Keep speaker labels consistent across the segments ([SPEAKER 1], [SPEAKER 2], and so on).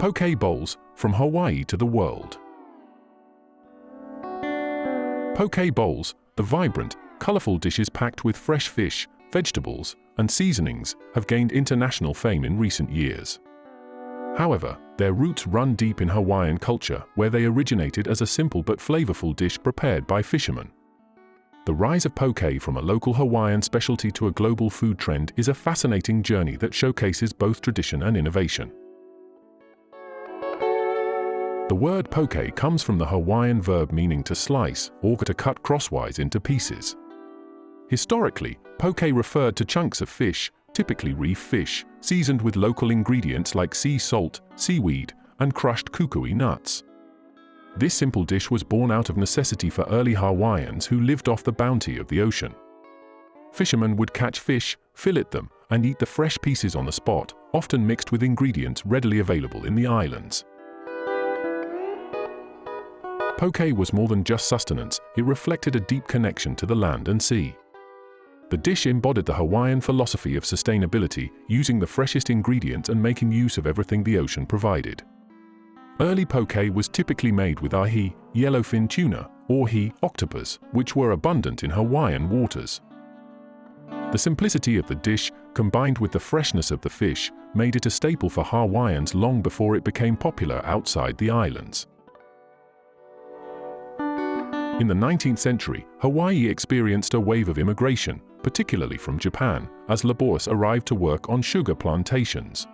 [SPEAKER 1] Poke bowls, from Hawaii to the world. Poke bowls, the vibrant, colorful dishes packed with fresh fish, vegetables, and seasonings, have gained international fame in recent years. However, their roots run deep in Hawaiian culture, where they originated as a simple but flavorful dish prepared by fishermen. The rise of poke from a local Hawaiian specialty to a global food trend is a fascinating journey that showcases both tradition and innovation. The word poke comes from the Hawaiian verb meaning to slice or to cut crosswise into pieces. Historically, poke referred to chunks of fish, typically reef fish, seasoned with local ingredients like sea salt, seaweed, and crushed kukui nuts. This simple dish was born out of necessity for early Hawaiians who lived off the bounty of the ocean. Fishermen would catch fish, fillet them, and eat the fresh pieces on the spot, often mixed with ingredients readily available in the islands. Poke was more than just sustenance, it reflected a deep connection to the land and sea. The dish embodied the Hawaiian philosophy of sustainability, using the freshest ingredients and making use of everything the ocean provided. Early poke was typically made with ahi, yellowfin tuna, or he, octopus, which were abundant in Hawaiian waters. The simplicity of the dish, combined with the freshness of the fish, made it a staple for Hawaiians long before it became popular outside the islands. In the 19th century, Hawaii experienced a wave of immigration, particularly from Japan, as laborers arrived to work on sugar plantations.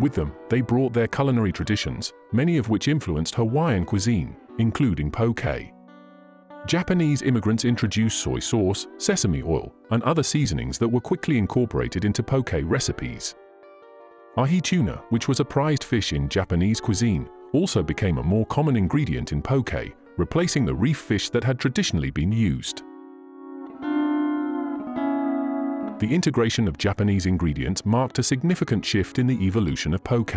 [SPEAKER 1] With them, they brought their culinary traditions, many of which influenced Hawaiian cuisine, including poke. Japanese immigrants introduced soy sauce, sesame oil, and other seasonings that were quickly incorporated into poke recipes. Ahi tuna, which was a prized fish in Japanese cuisine, also became a more common ingredient in poke, replacing the reef fish that had traditionally been used. The integration of Japanese ingredients marked a significant shift in the evolution of poke.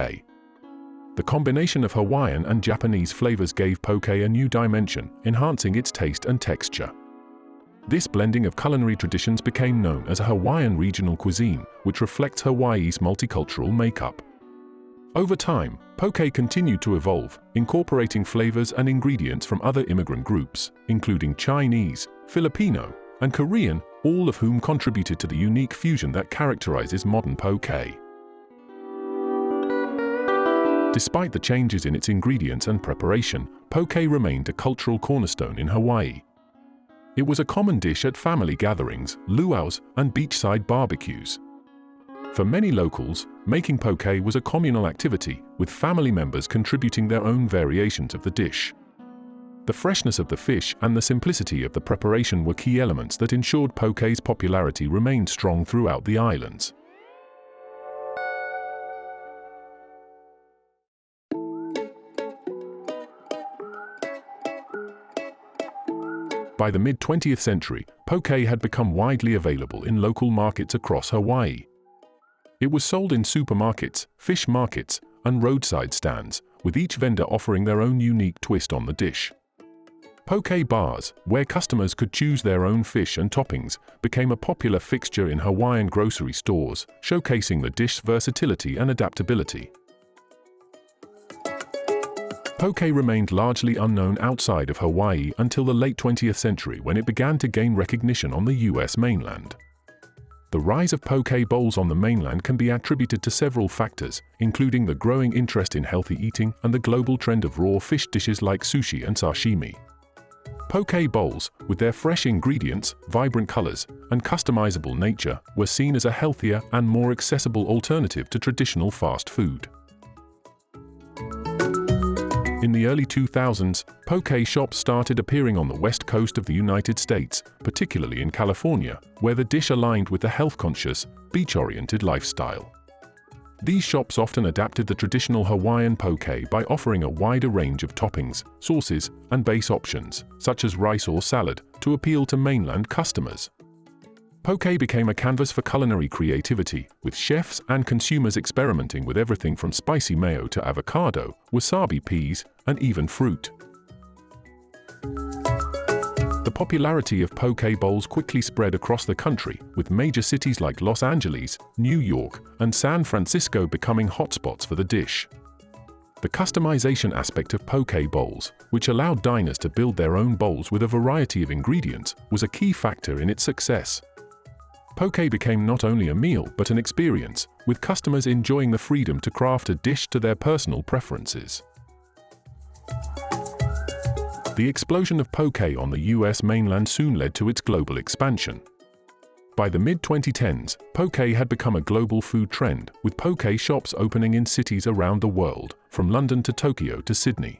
[SPEAKER 1] The combination of Hawaiian and Japanese flavors gave poke a new dimension, enhancing its taste and texture. This blending of culinary traditions became known as a Hawaiian regional cuisine, which reflects Hawaii's multicultural makeup. Over time, poke continued to evolve, incorporating flavors and ingredients from other immigrant groups, including Chinese, Filipino, and Korean, all of whom contributed to the unique fusion that characterizes modern poke. Despite the changes in its ingredients and preparation, poke remained a cultural cornerstone in Hawaii. It was a common dish at family gatherings, luau's, and beachside barbecues. For many locals, making poke was a communal activity, with family members contributing their own variations of the dish. The freshness of the fish and the simplicity of the preparation were key elements that ensured poke's popularity remained strong throughout the islands. By the mid-20th century, poke had become widely available in local markets across Hawaii. It was sold in supermarkets, fish markets, and roadside stands, with each vendor offering their own unique twist on the dish. Poke bars, where customers could choose their own fish and toppings, became a popular fixture in Hawaiian grocery stores, showcasing the dish's versatility and adaptability. Poke remained largely unknown outside of Hawaii until the late 20th century, when it began to gain recognition on the US mainland. The rise of poke bowls on the mainland can be attributed to several factors, including the growing interest in healthy eating and the global trend of raw fish dishes like sushi and sashimi. Poke bowls, with their fresh ingredients, vibrant colors, and customizable nature, were seen as a healthier and more accessible alternative to traditional fast food. In the early 2000s, poke shops started appearing on the west coast of the United States, particularly in California, where the dish aligned with the health-conscious, beach-oriented lifestyle. These shops often adapted the traditional Hawaiian poke by offering a wider range of toppings, sauces, and base options, such as rice or salad, to appeal to mainland customers. Poke became a canvas for culinary creativity, with chefs and consumers experimenting with everything from spicy mayo to avocado, wasabi peas, and even fruit. The popularity of poke bowls quickly spread across the country, with major cities like Los Angeles, New York, and San Francisco becoming hotspots for the dish. The customization aspect of poke bowls, which allowed diners to build their own bowls with a variety of ingredients, was a key factor in its success. Poke became not only a meal but an experience, with customers enjoying the freedom to craft a dish to their personal preferences. The explosion of poke on the US mainland soon led to its global expansion. By the mid-2010s, poke had become a global food trend, with poke shops opening in cities around the world, from London to Tokyo to Sydney.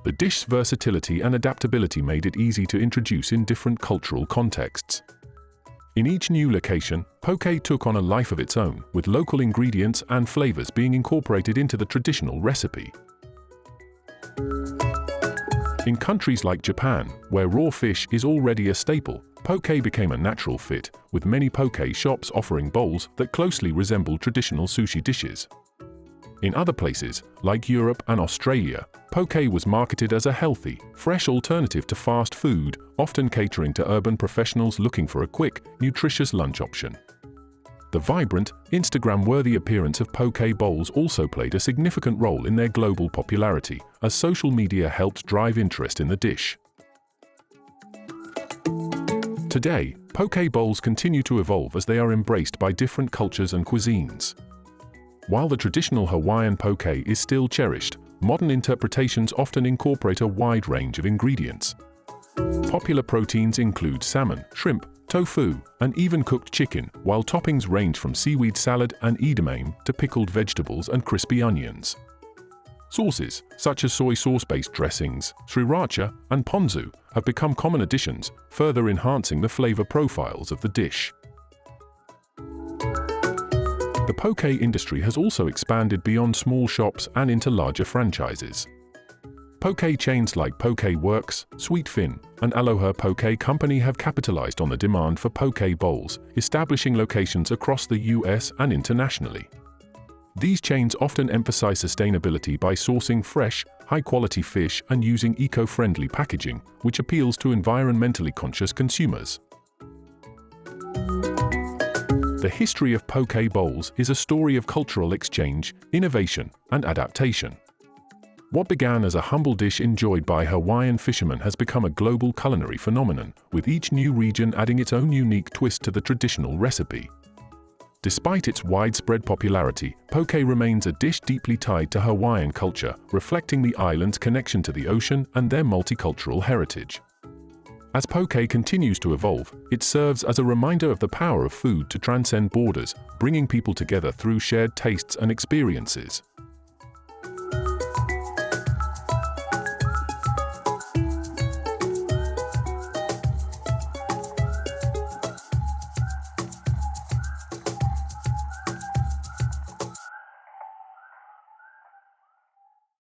[SPEAKER 1] The dish's versatility and adaptability made it easy to introduce in different cultural contexts. In each new location, poke took on a life of its own, with local ingredients and flavors being incorporated into the traditional recipe. In countries like Japan, where raw fish is already a staple, poke became a natural fit, with many poke shops offering bowls that closely resemble traditional sushi dishes. In other places, like Europe and Australia, poke was marketed as a healthy, fresh alternative to fast food, often catering to urban professionals looking for a quick, nutritious lunch option. The vibrant, Instagram-worthy appearance of poke bowls also played a significant role in their global popularity, as social media helped drive interest in the dish. Today, poke bowls continue to evolve as they are embraced by different cultures and cuisines. While the traditional Hawaiian poke is still cherished, modern interpretations often incorporate a wide range of ingredients. Popular proteins include salmon, shrimp, tofu, and even cooked chicken, while toppings range from seaweed salad and edamame to pickled vegetables and crispy onions. Sauces, such as soy sauce-based dressings, sriracha, and ponzu, have become common additions, further enhancing the flavor profiles of the dish. The poke industry has also expanded beyond small shops and into larger franchises. Poke chains like Poke Works, Sweet Fin, and Aloha Poke Company have capitalized on the demand for poke bowls, establishing locations across the US and internationally. These chains often emphasize sustainability by sourcing fresh, high-quality fish and using eco-friendly packaging, which appeals to environmentally conscious consumers. The history of poke bowls is a story of cultural exchange, innovation, and adaptation. What began as a humble dish enjoyed by Hawaiian fishermen has become a global culinary phenomenon, with each new region adding its own unique twist to the traditional recipe. Despite its widespread popularity, poke remains a dish deeply tied to Hawaiian culture, reflecting the island's connection to the ocean and their multicultural heritage. As poke continues to evolve, it serves as a reminder of the power of food to transcend borders, bringing people together through shared tastes and experiences.